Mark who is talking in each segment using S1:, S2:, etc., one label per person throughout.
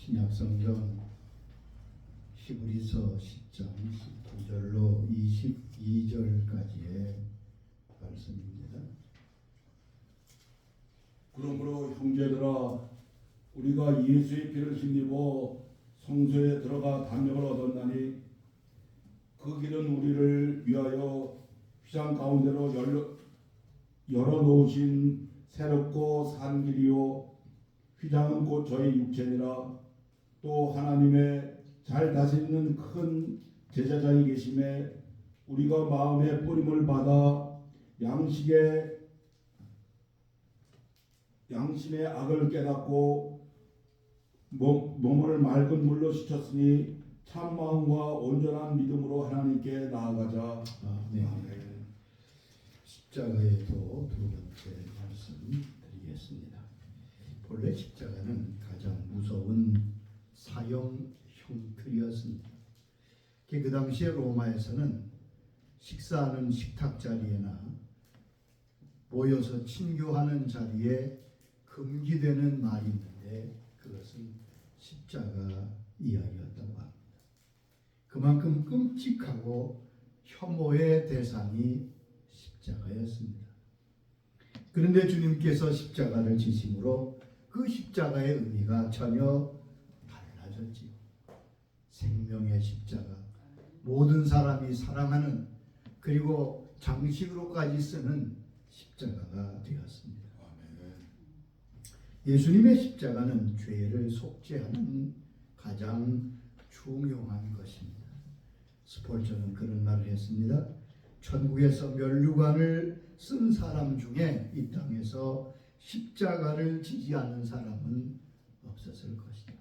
S1: 신약성경 히브리서 10장 19절로 22절까지의 말씀입니다.
S2: 그러므로 형제들아, 우리가 예수의 피를 힘입어 성소에 들어가 담력을 얻었나니 그 길은 우리를 위하여 휘장 가운데로 열어놓으신 새롭고 산 길이요, 휘장은 곧 저희 육체니라. 또 하나님의 잘 다스리는 큰 제자장이 계심에 우리가 마음의 뿌림을 받아 양심의 악을 깨닫고 몸을 맑은 물로 씻었으니 참 마음과 온전한 믿음으로 하나님께 나아가자.
S1: 아멘. 십자가의 도 두 번째 말씀 드리겠습니다. 본래 십자가는 가장 무서운 사형 형틀이었습니다. 그 당시에 로마에서는 식사하는 식탁 자리에나 모여서 친교하는 자리에 금기되는 말이 있는데 그것은 십자가 이야기였다고 합니다. 그만큼 끔찍하고 혐오의 대상이 십자가였습니다. 그런데 주님께서 십자가를 지심으로 그 십자가의 의미가 전혀 달라졌지요. 생명의 십자가, 모든 사람이 사랑하는 그리고 장식으로까지 쓰는 십자가가 되었습니다. 예수님의 십자가는 죄를 속죄하는 가장 중요한 것입니다. 스폴저는 그런 말을 했습니다. 천국에서 면류관을 쓴 사람 중에 이 땅에서 십자가를 지지 않은 사람은 없었을 것이다.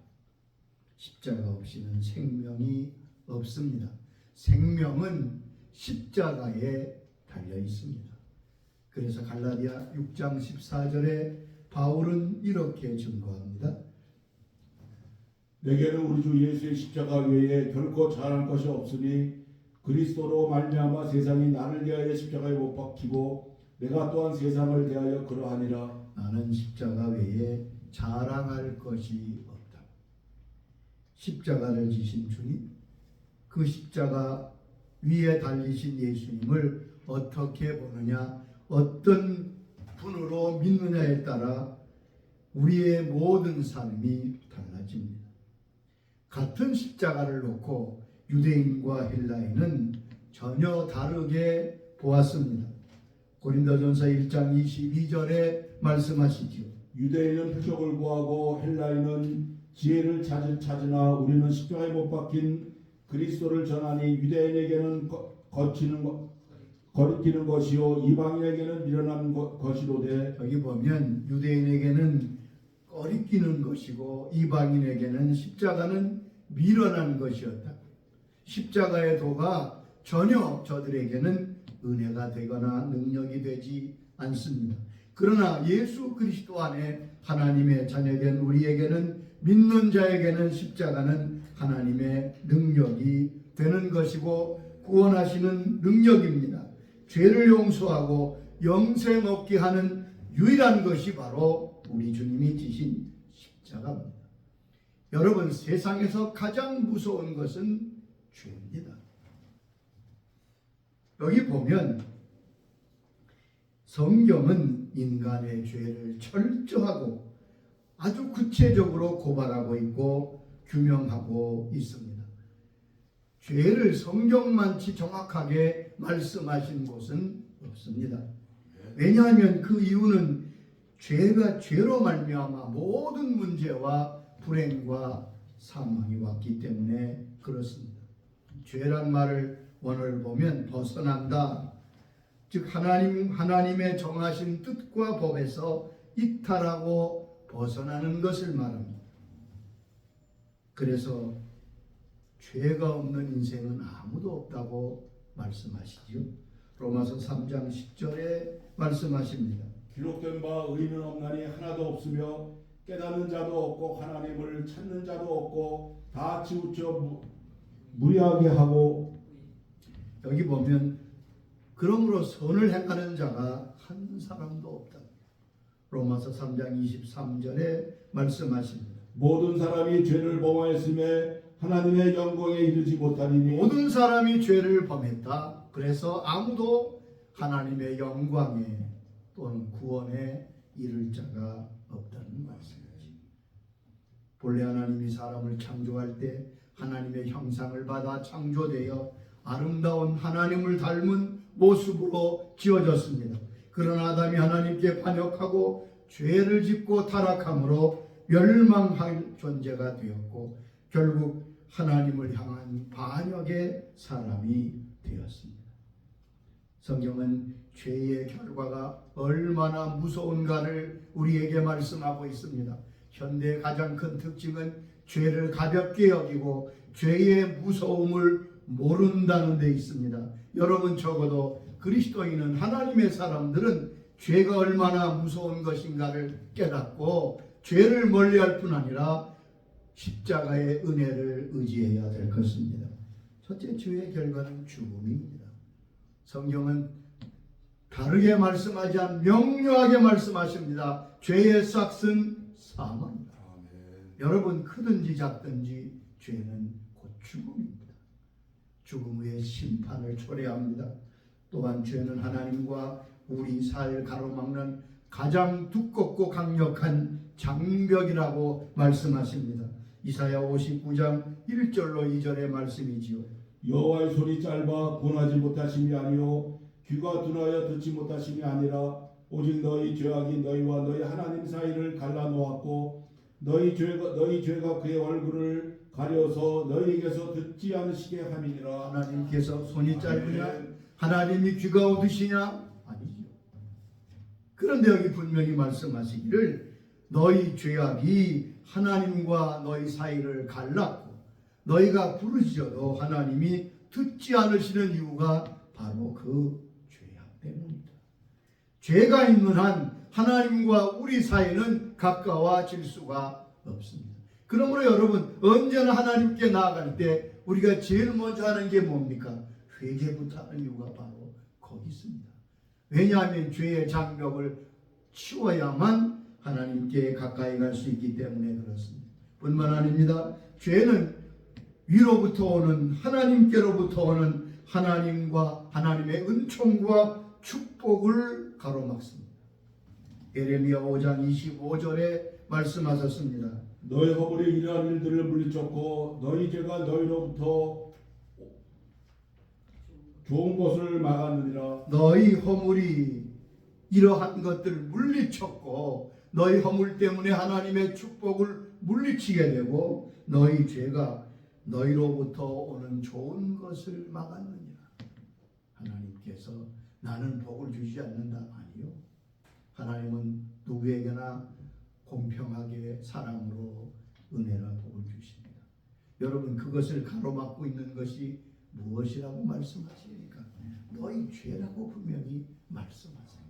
S1: 십자가 없이는 생명이 없습니다. 생명은 십자가에 달려 있습니다. 그래서 갈라디아 6장 14절에 바울은 이렇게 증거합니다.
S2: 내게는 우리 주 예수의 십자가 외에 결코 잘할 것이 없으니 그리스도로 말미암아 세상이 나를 대하여 십자가에 못 박히고 내가 또한 세상을 대하여 그러하니라.
S1: 나는 십자가 외에 자랑할 것이 없다. 십자가를 지신 주님, 그 십자가 위에 달리신 예수님을 어떻게 보느냐, 어떤 분으로 믿느냐에 따라 우리의 모든 삶이 달라집니다. 같은 십자가를 놓고 유대인과 헬라인은 전혀 다르게 보았습니다. 고린도전서 1장 22절에 말씀하시지요.
S2: 유대인은 표적을 구하고 헬라인은 지혜를 찾으나 우리는 십자가에 못 박힌 그리스도를 전하니 유대인에게는 거리끼는 것이요 이방인에게는 미련한 것이로되.
S1: 여기 보면 유대인에게는 거리끼는 것이고 이방인에게는 십자가는 미련한 것이었다. 십자가의 도가 전혀 저들에게는 은혜가 되거나 능력이 되지 않습니다. 그러나 예수 그리스도 안에 하나님의 자녀된 우리에게는, 믿는 자에게는 십자가는 하나님의 능력이 되는 것이고 구원하시는 능력입니다. 죄를 용서하고 영생 얻게 하는 유일한 것이 바로 우리 주님이 지신 십자가입니다. 여러분, 세상에서 가장 무서운 것은 죄입니다. 여기 보면 성경은 인간의 죄를 철저하고 아주 구체적으로 고발하고 있고 규명하고 있습니다. 죄를 성경만치 정확하게 말씀하신 곳은 없습니다. 왜냐하면 그 이유는 죄가 죄로 말미암아 모든 문제와 불행과 사망이 왔기 때문에 그렇습니다. 죄란 말을 원어를 보면 벗어난다, 즉 하나님의 정하신 뜻과 법에서 이탈하고 벗어나는 것을 말합니다. 그래서 죄가 없는 인생은 아무도 없다고 말씀하시죠. 로마서 3장 10절에 말씀하십니다.
S2: 기록된 바 의인은 없나니 하나도 없으며 깨닫는 자도 없고 하나님을 찾는 자도 없고 다 치우쳐 무리하게 하고.
S1: 여기 보면 그러므로 선을 행하는 자가 한 사람도 없다. 로마서 3장 23절에 말씀하십니다.
S2: 모든 사람이 죄를 범하였음에 하나님의 영광에 이르지 못하니니
S1: 모든 사람이 죄를 범했다. 그래서 아무도 하나님의 영광에 또는 구원에 이를 자가 없다는 말씀이지. 본래 하나님이 사람을 창조할 때 하나님의 형상을 받아 창조되어 아름다운 하나님을 닮은 모습으로 지어졌습니다. 그러나 아담이 하나님께 반역하고 죄를 짓고 타락함으로 멸망할 존재가 되었고 결국 하나님을 향한 반역의 사람이 되었습니다. 성경은 죄의 결과가 얼마나 무서운가를 우리에게 말씀하고 있습니다. 현대의 가장 큰 특징은 죄를 가볍게 여기고 죄의 무서움을 모른다는 데 있습니다. 여러분 적어도 그리스도인은 하나님의 사람들은 죄가 얼마나 무서운 것인가를 깨닫고 죄를 멀리할 뿐 아니라 십자가의 은혜를 의지해야 될 것입니다. 첫째, 죄의 결과는 죽음입니다. 성경은 다르게 말씀하지 않 명료하게 말씀하십니다. 죄의 삭은 사망이다. 여러분 크든지 작든지 죄는 곧 죽음입니다. 죽음 후에 심판을 초래합니다. 또한 죄는 하나님과 우리 사이를 가로막는 가장 두껍고 강력한 장벽이라고 말씀하십니다. 이사야 59장 1절로 2절의 말씀이지요.
S2: 여호와의 손이 짧아 권하지 못하심이 아니요 귀가 둔하여 듣지 못하심이 아니라 오직 너희 죄악이 너희와 너희 하나님 사이를 갈라놓았고 너희 죄가 그의 얼굴을 가려서 너희에게서 듣지 않으시게 함이니라.
S1: 하나님께서 손이 짧으냐? 하나님이 귀가 어두시냐? 아니죠. 그런데 여기 분명히 말씀하시기를 너희 죄악이 하나님과 너희 사이를 갈랐고 너희가 부르짖어도 하나님이 듣지 않으시는 이유가 바로 그 죄악 때문이다. 죄가 있는 한 하나님과 우리 사이는 가까워질 수가 없습니다. 그러므로 여러분 언제나 하나님께 나아갈 때 우리가 제일 먼저 하는 게 뭡니까? 회개부터 하는 이유가 바로 거기 있습니다. 왜냐하면 죄의 장벽을 치워야만 하나님께 가까이 갈 수 있기 때문에 그렇습니다. 뿐만 아닙니다. 죄는 위로부터 오는 하나님께로부터 오는 하나님과 하나님의 은총과 축복을 가로막습니다. 예레미야 5장 25절에 말씀하셨습니다.
S2: 너희 허물이 이러한 일들을 물리쳤고 너희 죄가 너희로부터 좋은 것을 막았느니라.
S1: 너희 허물이 이러한 것들을 물리쳤고 너희 허물 때문에 하나님의 축복을 물리치게 되고 너희 죄가 너희로부터 오는 좋은 것을 막았느니라. 하나님께서 나는 복을 주지 않는다. 아니요. 하나님은 누구에게나 공평하게 사랑으로 은혜와 복을 주십니다. 여러분 그것을 가로막고 있는 것이 무엇이라고 말씀하십니까? 너희 죄라고 분명히 말씀하세요.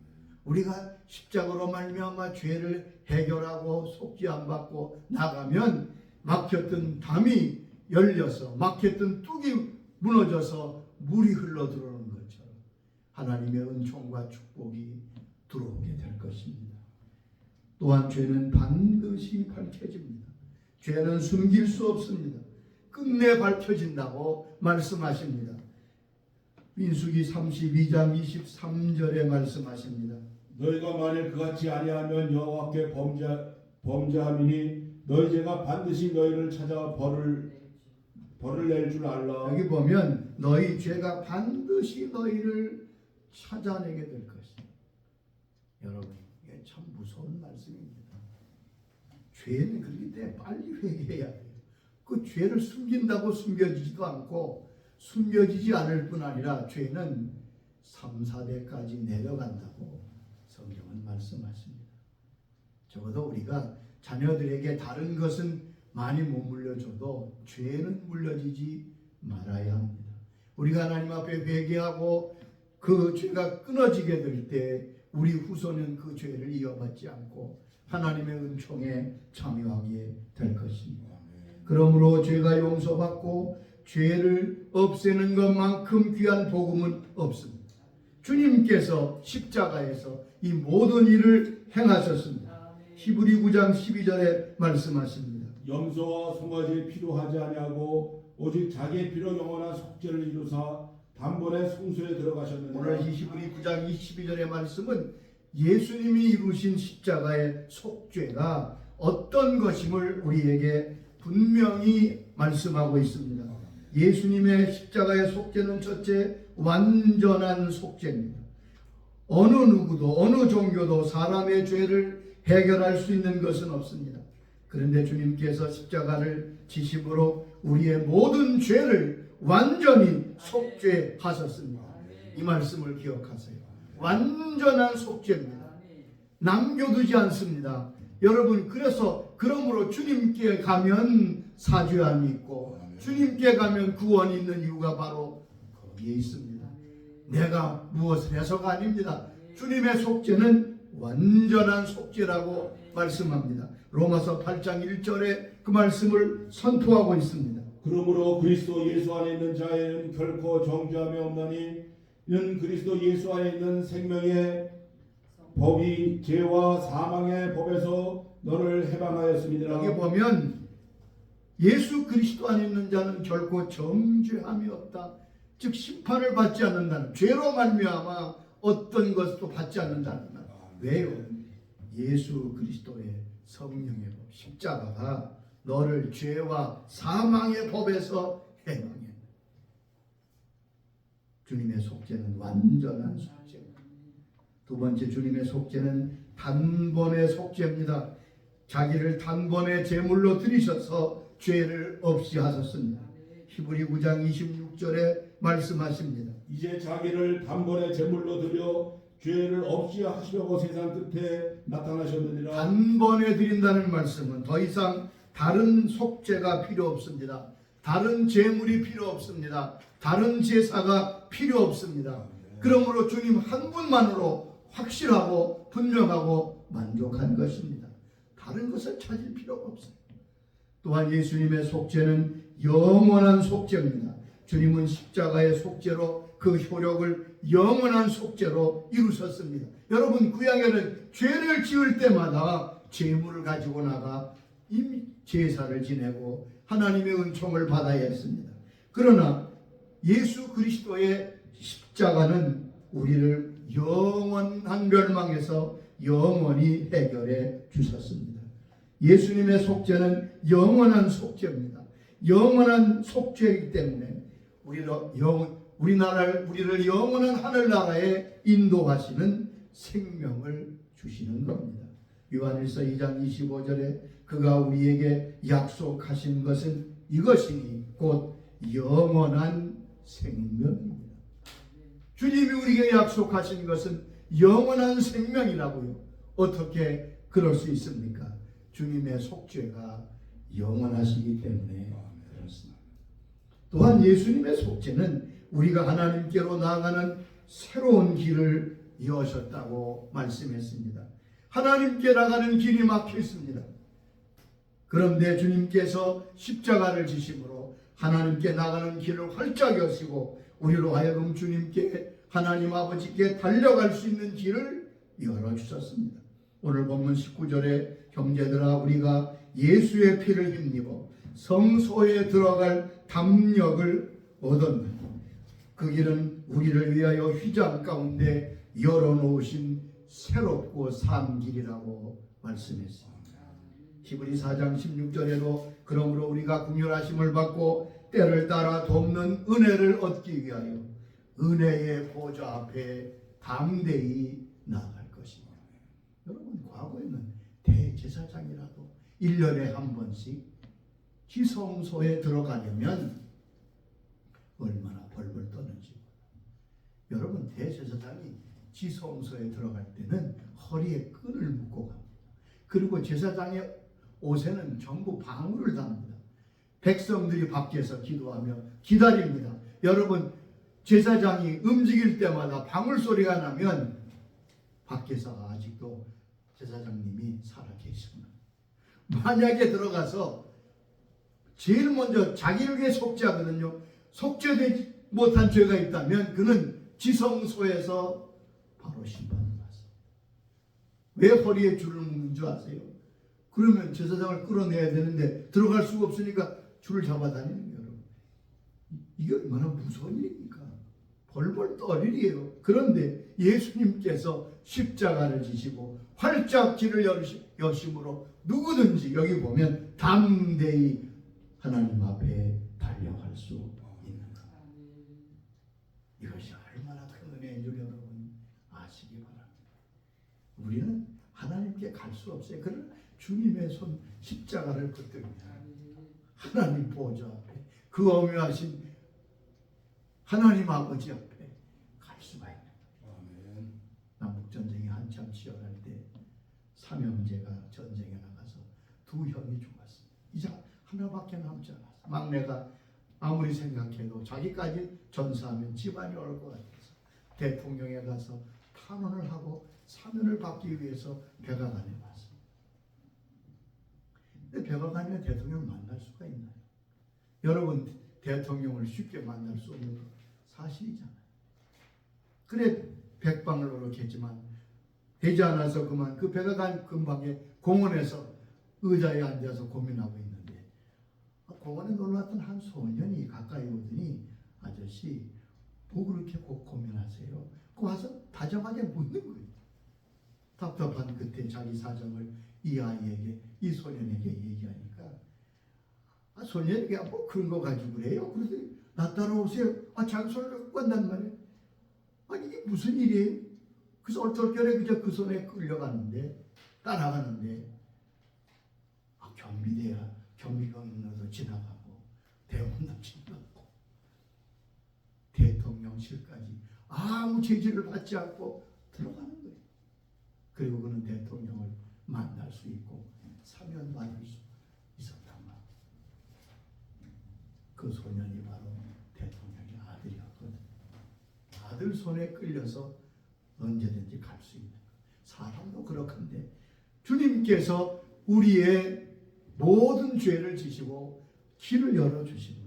S1: 우리가 십자가로 말미암아 죄를 해결하고 속죄 안 받고 나가면 막혔던 담이 열려서 막혔던 뚝이 무너져서 물이 흘러 들어오는 것처럼 하나님의 은총과 축복이 들어오게 될 것입니다. 또한 죄는 반드시 밝혀집니다. 죄는 숨길 수 없습니다. 끝내 밝혀진다고 말씀하십니다. 민수기 32장 23절에 말씀하십니다.
S2: 너희가 만일 그같이 아니하면 여호와께 범죄함이니 너희 죄가 반드시 너희를 찾아 벌을 낼 줄 알라.
S1: 여기 보면 너희 죄가 반드시 너희를 찾아내게 될 것이다. 여러분 이게 참 무서운 말씀입니다. 죄는 그렇기 때문에 빨리 회개해야 돼요. 그 죄를 숨긴다고 숨겨지지도 않고 숨겨지지 않을 뿐 아니라 죄는 3, 4대까지 내려간다고 성경은 말씀하십니다. 적어도 우리가 자녀들에게 다른 것은 많이 못 물려줘도 죄는 물려지지 말아야 합니다. 우리가 하나님 앞에 회개하고 그 죄가 끊어지게 될 때 우리 후손은 그 죄를 이어받지 않고 하나님의 은총에 참여하게 될 것입니다. 그러므로 죄가 용서받고 죄를 없애는 것만큼 귀한 복음은 없습니다. 주님께서 십자가에서 이 모든 일을 행하셨습니다. 히브리 9장 12절에 말씀하십니다.
S2: 염소와 송아지 필요하지 아니하고 오직 자기의 피로 영원한 속죄를 이루사 단번에 성소에 들어가셨느니라.
S1: 오늘 히브리 9장 22절의 말씀은 예수님이 이루신 십자가의 속죄가 어떤 것임을 우리에게 분명히 말씀하고 있습니다. 예수님의 십자가의 속죄는 첫째 완전한 속죄입니다. 어느 누구도 어느 종교도 사람의 죄를 해결할 수 있는 것은 없습니다. 그런데 주님께서 십자가를 지심으로 우리의 모든 죄를 완전히 속죄하셨습니다. 이 말씀을 기억하세요. 완전한 속죄입니다. 남겨두지 않습니다. 여러분, 그러므로 주님께 가면 사죄함이 있고 주님께 가면 구원이 있는 이유가 바로 거기에 있습니다. 내가 무엇을 해서가 아닙니다. 주님의 속죄는 완전한 속죄라고 말씀합니다. 로마서 8장 1절에 그 말씀을 선포하고 있습니다.
S2: 그러므로 그리스도 예수 안에 있는 자에는 결코 정죄함이 없나니 이는 그리스도 예수 안에 있는 생명의 법이 죄와 사망의 법에서 너를 해방하였습니다.
S1: 여기 보면 예수 그리스도 안에 있는 자는 결코 정죄함이 없다. 즉 심판을 받지 않는다는, 죄로 말미암아 어떤 것도 받지 않는다는 말. 왜요? 예수 그리스도의 성령의 법, 십자가가 너를 죄와 사망의 법에서 해방해. 주님의 속죄는 완전한 속죄입니다. 두 번째, 주님의 속죄는 단번의 속죄입니다. 자기를 단번에 제물로 드리셔서 죄를 없이 하셨습니다. 히브리 9장 26절에 말씀하십니다.
S2: 이제 자기를 단번에 제물로 드려 죄를 없이 하시려고 세상 끝에 나타나셨느니라.
S1: 단번에 드린다는 말씀은 더 이상 다른 속죄가 필요 없습니다. 다른 제물이 필요 없습니다. 다른 제사가 필요 없습니다. 그러므로 주님 한 분만으로 확실하고 분명하고 만족한 것입니다. 다른 것을 찾을 필요가 없어요. 또한 예수님의 속죄는 영원한 속죄입니다. 주님은 십자가의 속죄로 그 효력을 영원한 속죄로 이루셨습니다. 여러분, 구약에는 죄를 지을 때마다 제물을 가지고 나가 이미 제사를 지내고 하나님의 은총을 받아야 했습니다. 그러나 예수 그리스도의 십자가는 우리를 영원한 멸망에서 영원히 해결해 주셨습니다. 예수님의 속죄는 영원한 속죄입니다. 영원한 속죄이기 때문에 우리를 영원한 하늘나라에 인도하시는 생명을 주시는 겁니다. 요한일서 2장 25절에 그가 우리에게 약속하신 것은 이것이니 곧 영원한 생명입니다. 주님이 우리에게 약속하신 것은 영원한 생명이라고요. 어떻게 그럴 수 있습니까? 주님의 속죄가 영원하시기 때문에 그렇습니다. 또한 예수님의 속죄는 우리가 하나님께로 나아가는 새로운 길을 여셨다고 말씀했습니다. 하나님께 나가는 길이 막혀 있습니다. 그런데 주님께서 십자가를 지심으로 하나님께 나가는 길을 활짝 여시고 우리로 하여금 주님께 하나님 아버지께 달려갈 수 있는 길을 열어주셨습니다. 오늘 본문 19절에 형제들아 우리가 예수의 피를 힘입어 성소에 들어갈 담력을 얻었느니 그 길은 우리를 위하여 휘장 가운데 열어놓으신 새롭고 산 길이라고 말씀했습니다. 히브리 4장 16절에도 그러므로 우리가 긍휼하심을 받고 때를 따라 돕는 은혜를 얻기 위하여 은혜의 보좌 앞에 담대히 나아갈 것이다. 여러분, 과거에는 대제사장이라도 1년에 한 번씩 지성소에 들어가려면 얼마나 벌벌 떠는지. 여러분, 대제사장이 지성소에 들어갈 때는 허리에 끈을 묶고 갑니다. 그리고 제사장의 옷에는 전부 방울을 답니다. 백성들이 밖에서 기도하며 기다립니다. 여러분, 제사장이 움직일 때마다 방울 소리가 나면 밖에서 아직도 제사장님이 살아계십니다. 만약에 들어가서 제일 먼저 자기를 위해 속죄하거든요. 속죄되지 못한 죄가 있다면 그는 지성소에서 바로 심판을 받습니다. 왜 허리에 줄을 묶는 줄 아세요? 그러면 제사장을 끌어내야 되는데 들어갈 수가 없으니까 줄을 잡아다니는 거예요. 여러분. 이게 얼마나 무서운 일입니까? 벌벌 떨 일이에요. 그런데 예수님께서 십자가를 지시고 활짝 길을 여심으로 누구든지 여기 보면 담대히 하나님 앞에 달려갈 수 있는 것. 이것이 얼마나 큰 은혜인 줄 여러분 아시기 바랍니다. 우리는 하나님께 갈 수 없어요. 그러나 주님의 손 십자가를 붙들면 하나님 보좌 앞에 그 엄유하신 하나님 아버지 앞에 갈 수가 있는 거예요. 남북전쟁이 한참 치열할 때 삼형제가 전쟁에 나가서 두 형이 죽었어요. 이제 하나밖에 남지 않았어요. 막내가 아무리 생각해도 자기까지 전사하면 집안이 어려울 것 같아서 대통령에 가서 탄원을 하고 사면을 받기 위해서 백악관에 왔어요. 근데 백악관에 대통령을 만날 수가 있나요? 여러분 대통령을 쉽게 만날 수 없는 거 사실이잖아요. 그래 백방을 노력했지만 되지 않아서 그만 그 백악관 근방에 공원에서 의자에 앉아서 고민하고 있는데 공원에 놀러왔던 한 소년이 가까이 오더니 아저씨 뭐 그렇게 고민하세요? 그 와서 다정하게 묻는 거예요. 답답한 끝에 자기 사정을 이 아이에게 이 소년에게 얘기하니까 소년에게 뭐 그런 거 가지고 그래요? 그러더니 나 따라오세요. 자기 손을 갖고 간단 말이에요. 이게 무슨 일이에요? 그래서 얼떨결에 그저 그 손에 끌려가는데 따라가는데 경비병으로도 지나가고 대원도 지나가고 대통령실까지 아무 제지를 받지 않고 들어가는 거예요. 그리고 그는 대통령을 만날 수 있고 사면받을 수 있었단 말이에요. 그 소년이 바로 대통령의 아들이었거든요. 아들 손에 끌려서 언제든지 갈 수 있는 거예요. 사람도 그렇건데 주님께서 우리의 모든 죄를 지시고 길을 열어주시므로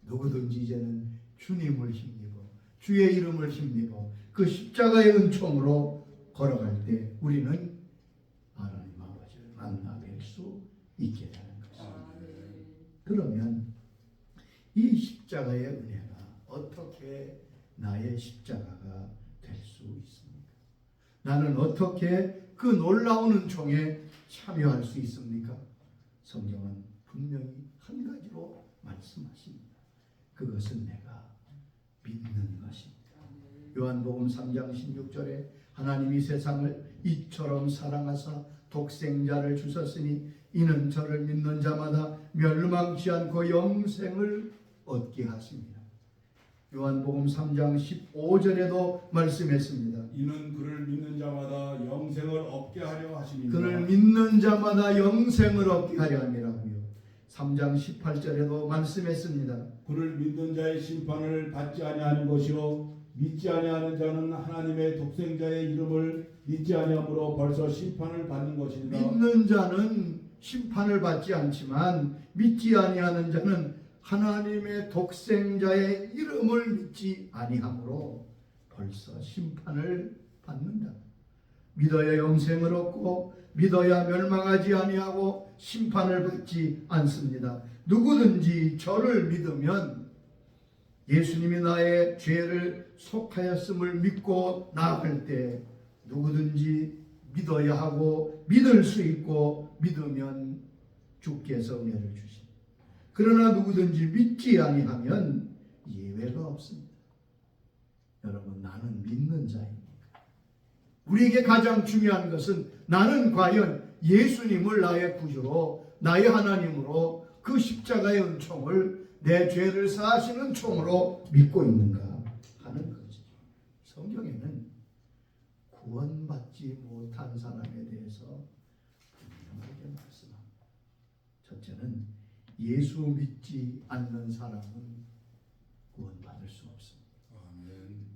S1: 누구든지 이제는 주님을 힘입어 주의 이름을 힘입어 그 십자가의 은총으로 걸어갈 때 우리는 하나님 아버지를 만나 뵐 수 있게 되는 것입니다. 그러면 이 십자가의 은혜가 어떻게 나의 십자가가 될 수 있습니까? 나는 어떻게 그 놀라운 은총에 참여할 수 있습니까? 성경은 분명히 한 가지로 말씀하십니다. 그것은 내가 믿는 것입니다. 요한복음 3장 16절에 하나님이 세상을 이처럼 사랑하사 독생자를 주셨으니 이는 저를 믿는 자마다 멸망치 않고 영생을 얻게 하십니다. 요한복음 3장 15절에도 말씀했습니다.
S2: 이는 그를 믿는 자마다 영생을 얻게 하려 하심이니라.
S1: 그를 믿는 자마다 영생을 얻게 하려 함이라고요. 3장 18절에도 말씀했습니다.
S2: 그를 믿는 자의 심판을 받지 아니하는 것이요 믿지 아니하는 자는 하나님의 독생자의 이름을 믿지 아니하므로 벌써 심판을 받는 것이니라.
S1: 믿는 자는 심판을 받지 않지만 믿지 아니하는 자는 하나님의 독생자의 이름을 믿지 아니하므로 벌써 심판을 받는다. 믿어야 영생을 얻고 믿어야 멸망하지 아니하고 심판을 받지 않습니다. 누구든지 저를 믿으면 예수님이 나의 죄를 속하였음을 믿고 나아갈 때 누구든지 믿어야 하고 믿을 수 있고 믿으면 주께서 은혜를 주십니다. 그러나 누구든지 믿지 아니하면 예외가 없습니다. 여러분 나는 믿는 자입니다. 우리에게 가장 중요한 것은 나는 과연 예수님을 나의 구주로 나의 하나님으로 그 십자가의 은총을 내 죄를 사하시는 은총으로 믿고 있는가 하는 거지. 성경에는 구원받지 못한 사람에 대해서 분명하게 말씀합니다. 첫째는 예수 믿지 않는 사람은 구원받을 수 없습니다.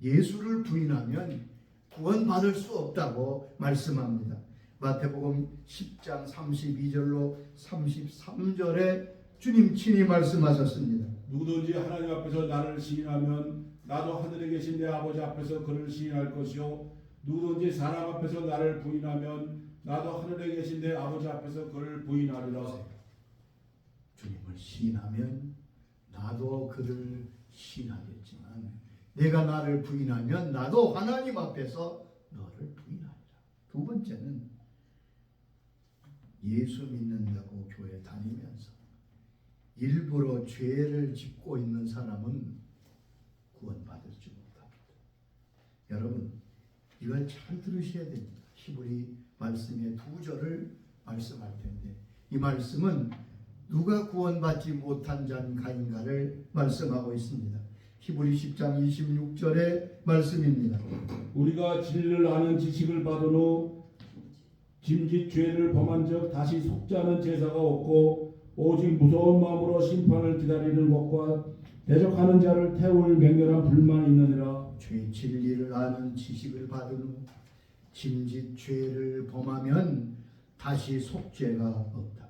S1: 예수를 부인하면 구원받을 수 없다고 말씀합니다. 마태복음 10장 32절로 33절에 주님 친히 말씀하셨습니다.
S2: 누구든지 하나님 앞에서 나를 시인하면 나도 하늘에 계신 내 아버지 앞에서 그를 시인할 것이요 누구든지 사람 앞에서 나를 부인하면 나도 하늘에 계신 내 아버지 앞에서 그를 부인하리라.
S1: 주님을 시인하면 나도 그를 시인하겠지만 내가 나를 부인하면 나도 하나님 앞에서 너를 부인하리라. 두 번째는 예수 믿는다고 교회 다니면서 일부러 죄를 짓고 있는 사람은 구원받을 줄 못합니다. 여러분 이걸 잘 들으셔야 됩니다. 히브리 말씀의 2절을 말씀할 텐데 이 말씀은 누가 구원받지 못한 자인가를 말씀하고 있습니다. 히브리 10장 26절의 말씀입니다.
S2: 우리가 진리를 아는 지식을 받은 후 짐짓 죄를 범한 적 다시 속지 않은 제사가 없고 오직 무서운 마음으로 심판을 기다리는 것과 대적하는 자를 태울 맹렬한 불만이 있느니라.
S1: 죄 진리를 아는 지식을 받은 후 짐짓 죄를 범하면 다시 속죄가 없다.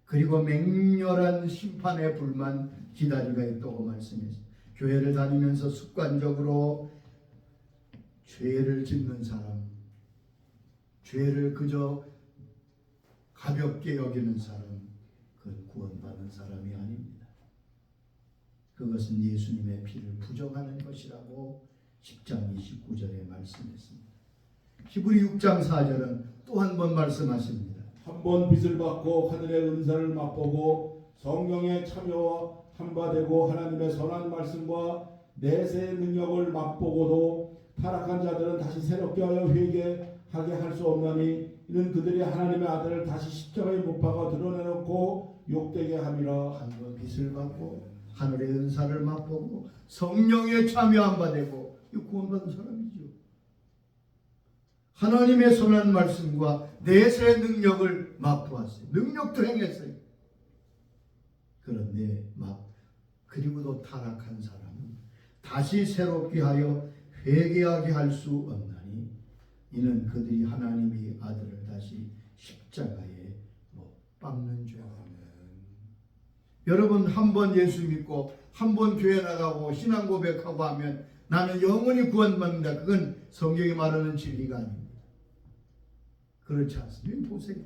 S1: 그리고 맹렬한 심판의 불만 기다리가 있다고 말씀했습니다. 교회를 다니면서 습관적으로 죄를 짓는 사람, 죄를 그저 가볍게 여기는 사람, 그건 구원받은 사람이 아닙니다. 그것은 예수님의 피를 부정하는 것이라고 10장 29절에 말씀했습니다. 히브리 6장 4절은 또 한 번 말씀하십니다.
S2: 한 번 빚을 받고 하늘의 은사를 맛보고 성령의 참여와 한바되고 하나님의 선한 말씀과 내세의 능력을 맛보고도 타락한 자들은 다시 새롭게 하여 회개하게 할 수 없나니 이는 그들이 하나님의 아들을 다시 십자가에 못 박아 드러내놓고 욕되게 함이라.
S1: 한 번 빚을 받고 하늘의 은사를 맛보고 성령에 참여한 바 되고 이 구원받은 사람이죠. 하나님의 선한 말씀과 내세의 능력을 맛보았어요. 능력도 행했어요. 그런데 그리고도 타락한 사람은 다시 새롭게 하여 회개하게 할 수 없나니 이는 그들이 하나님의 아들을 다시 십자가에 못 박는 죄라. 여러분 한 번 예수 믿고 한 번 교회 나가고 신앙 고백하고 하면 나는 영원히 구원받는다. 그건 성경이 말하는 진리가 아닙니다. 그렇지 않습니다. 보세요.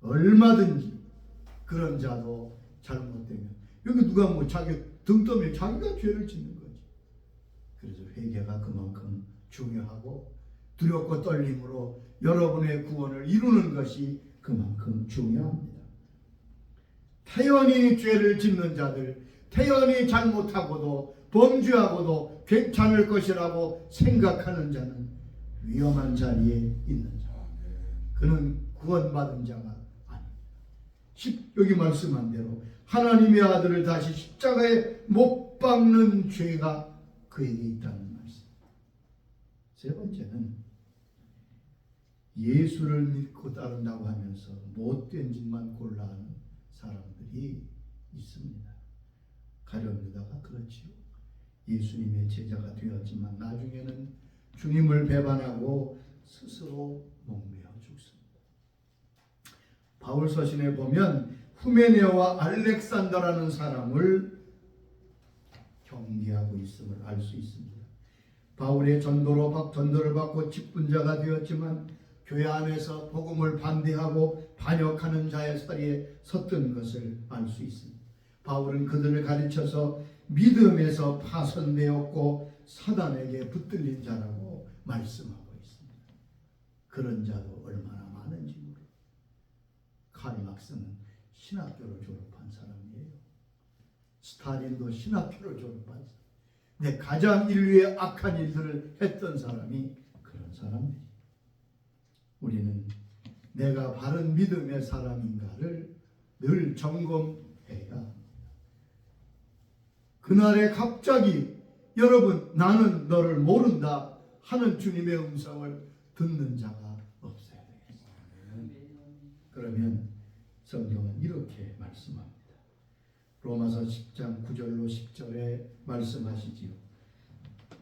S1: 얼마든지 그런 자도 잘못되면 여기 누가 자기 등 떠면 자기가 죄를 짓는 거지. 그래서 회개가 그만큼 중요하고 두렵고 떨림으로 여러분의 구원을 이루는 것이 그만큼 중요합니다. 태연히 죄를 짓는 자들, 태연히 잘못하고도 범죄하고도 괜찮을 것이라고 생각하는 자는 위험한 자리에 있는 자. 그는 구원받은 자가 아닙니다. 여기 말씀한 대로 하나님의 아들을 다시 십자가에 못 박는 죄가 그에게 있다는 말씀. 세 번째는 예수를 믿고 따른다고 하면서 못된 짓만 골라하는 사람들이 있습니다. 가룟 유다가 그렇지요. 예수님의 제자가 되었지만 나중에는 주님을 배반하고 스스로 목매어 죽습니다. 바울 서신에 보면 후메네와 알렉산더라는 사람을 경계하고 있음을 알 수 있습니다. 바울의 전도를 받고 직분자가 되었지만 교회 안에서 복음을 반대하고 반역하는 자의 자리에 섰던 것을 알 수 있습니다. 바울은 그들을 가르쳐서 믿음에서 파손되었고 사단에게 붙들린 자라고 말씀하고 있습니다. 그런 자도 얼마나 많은지 모릅니다. 칼 막스는 신학교를 졸업한 사람이에요. 스탈린도 신학교를 졸업한 사람. 근데 가장 인류의 악한 일들을 했던 사람이 그런 사람들이. 우리는 내가 바른 믿음의 사람인가를 늘 점검해야 합니다. 그날에 갑자기 여러분 나는 너를 모른다 하는 주님의 음성을 듣는 자가 없어야 되겠습니다. 그러면 성경은 이렇게 말씀합니다. 로마서 10장 9절로 10절에 말씀하시지요.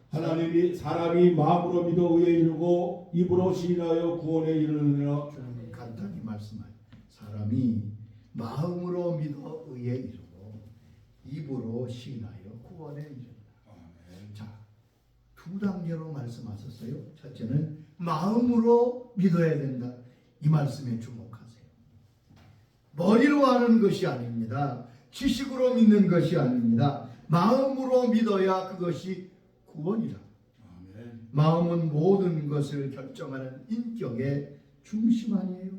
S2: 하나님이 사람이 마음으로 믿어 의에 이르고 입으로 시인하여 구원에 이르느니라.
S1: 주님은 간단히 말씀하여 사람이 마음으로 믿어 의에 이르고 입으로 시인하여 구원에 이른다. 자, 두 단계로 말씀하셨어요. 첫째는 마음으로 믿어야 된다. 이 말씀에 주목하세요. 머리로 하는 것이 아닙니다. 지식으로 믿는 것이 아닙니다. 마음으로 믿어야 그것이 구원이라.
S2: 아멘.
S1: 마음은 모든 것을 결정하는 인격의 중심 아니에요.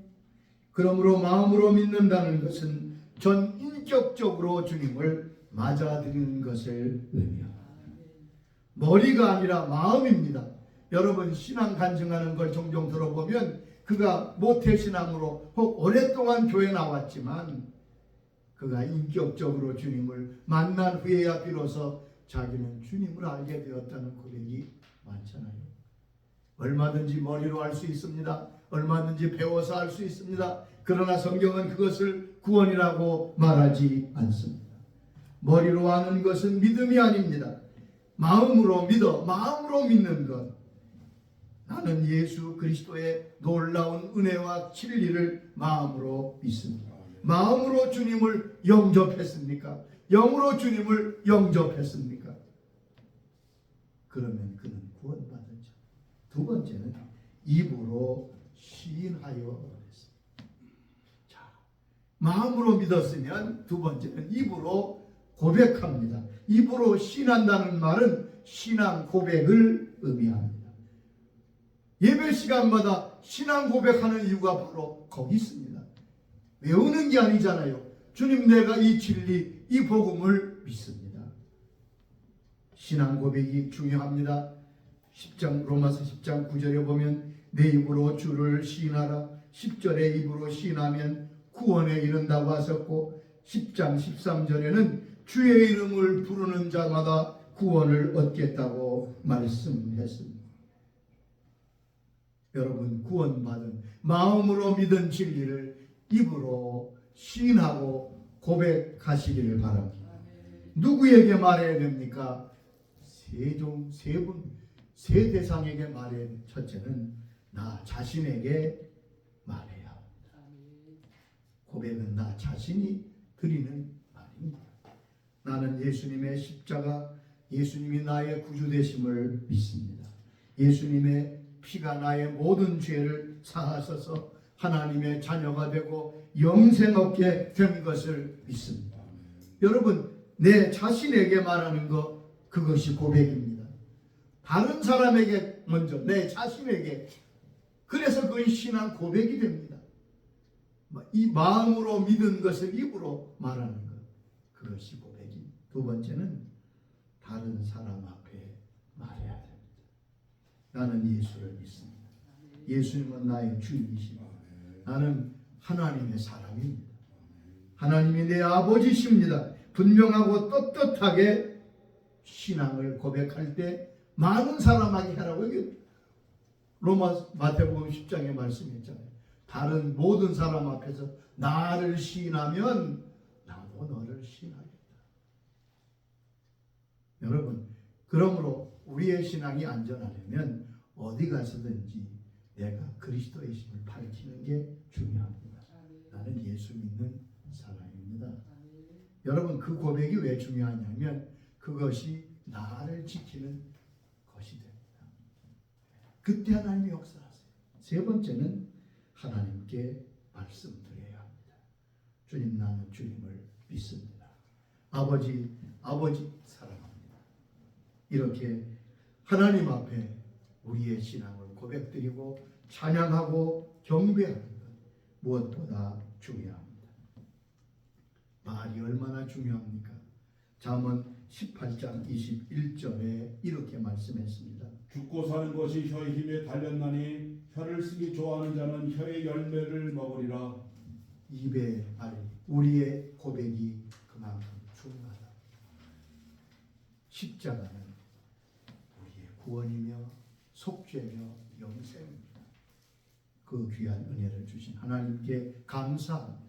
S1: 그러므로 마음으로 믿는다는 것은 전 인격적으로 주님을 맞아들이는 것을 의미합니다. 머리가 아니라 마음입니다. 여러분 신앙 간증하는 걸 종종 들어보면 그가 모태신앙으로 혹 오랫동안 교회 나왔지만 그가 인격적으로 주님을 만난 후에야 비로소 자기는 주님을 알게 되었다는 고백이 많잖아요. 얼마든지 머리로 알 수 있습니다. 얼마든지 배워서 알 수 있습니다. 그러나 성경은 그것을 구원이라고 말하지 않습니다. 머리로 아는 것은 믿음이 아닙니다. 마음으로 믿어 마음으로 믿는 것. 나는 예수 그리스도의 놀라운 은혜와 진리를 마음으로 믿습니다. 마음으로 주님을 영접했습니까? 영으로 주님을 영접했습니까? 그러면 그는 구원받은 자. 두 번째는 입으로 시인하여 그랬습니다. 자, 마음으로 믿었으면 두 번째는 입으로 고백합니다. 입으로 시인한다는 말은 신앙 고백을 의미합니다. 예배 시간마다 신앙 고백하는 이유가 바로 거기 있습니다. 외우는 게 아니잖아요. 주님 내가 이 진리, 이 복음을 믿습니다. 신앙 고백이 중요합니다. 로마서 10장 9절에 보면 내 입으로 주를 시인하라. 10절에 입으로 시인하면 구원에 이른다고 하셨고 10장 13절에는 주의 이름을 부르는 자마다 구원을 얻겠다고 말씀했습니다. 여러분 구원받은 마음으로 믿은 진리를 입으로 시인하고 고백하시기를 바랍니다. 누구에게 말해야 됩니까? 세 대상에게 말해야 됩니다. 첫째는 나 자신에게 말해야 합니다. 고백은 나 자신이 드리는 말입니다. 나는 예수님의 십자가, 예수님이 나의 구주 되심을 믿습니다. 예수님의 피가 나의 모든 죄를 사하셔서 하나님의 자녀가 되고 영생 얻게 된 것을 믿습니다. 여러분 내 자신에게 말하는 것 그것이 고백입니다. 다른 사람에게 먼저 내 자신에게 그래서 그것이 신앙 고백이 됩니다. 이 마음으로 믿은 것을 입으로 말하는 것 그것이 고백입니다. 두 번째는 다른 사람 앞에 말해야 됩니다. 나는 예수를 믿습니다. 예수님은 나의 주님이십니다. 나는 하나님의 사람입니다. 하나님이 내 아버지십니다. 분명하고 떳떳하게 신앙을 고백할 때 많은 사람에게 하라고 여기 마태복음 10장에 말씀했잖아요. 다른 모든 사람 앞에서 나를 시인하면 나도 너를 시인하겠다. 여러분 그러므로 우리의 신앙이 안전하려면 어디 가서든지 내가 그리스도의 신을 밝히는 게 중요합니다. 나는 예수 믿는 사람입니다. 여러분 그 고백이 왜 중요하냐면 그것이 나를 지키는 것이 됩니다. 그때 하나님이 역사하세요. 세 번째는 하나님께 말씀드려야 합니다. 주님 나는 주님을 믿습니다. 아버지 사랑합니다. 이렇게 하나님 앞에 우리의 신앙을 고백드리고 찬양하고 경배하는 것 무엇보다 중요합니다. 말이 얼마나 중요합니까? 잠언 18장 21절에 이렇게 말씀했습니다.
S2: 죽고 사는 것이 혀의 힘에 달렸나니 혀를 쓰기 좋아하는 자는 혀의 열매를 먹으리라.
S1: 입의 말, 우리의 고백이 그만큼 중요하다. 십자가는 우리의 구원이며 속죄며 영생입니다. 그 귀한 은혜를 주신 하나님께 감사합니다.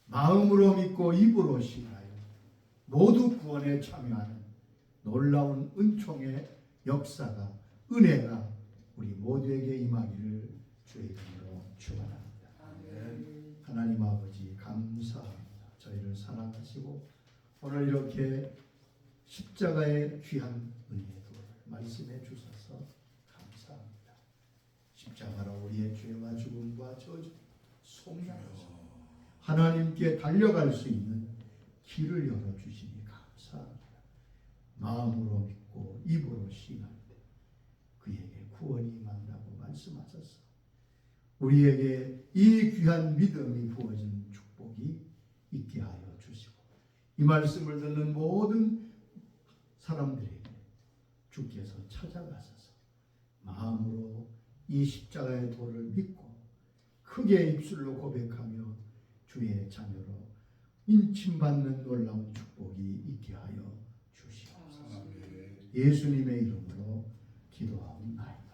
S1: 마음으로 믿고 입으로 신하여 모두 구원에 참여하는 놀라운 은총의 역사가 은혜가 우리 모두에게 임하기를 주의 이름으로 축원합니다. 하나님 아버지 감사합니다. 저희를 사랑하시고 오늘 이렇게 십자가의 귀한 은혜도 말씀해 주셔서 감사합니다. 십자가로 우리의 죄와 죽음과 저주 속량하사 하나님께 달려갈 수 있는 길을 열어주시니 감사합니다. 마음으로 믿고 입으로 신할 때 그에게 구원이 임한다고 말씀하셨어. 우리에게 이 귀한 믿음이 부어진 축복이 있게 하여 주시고 이 말씀을 듣는 모든 사람들에게 주께서 찾아가셔서 마음으로 이 십자가의 도를 믿고 크게 입술로 고백하며 주의 자녀로 인침받는 놀라운 축복이 있게 하여 주시옵소서. 예수님의 이름으로 기도하옵나이다.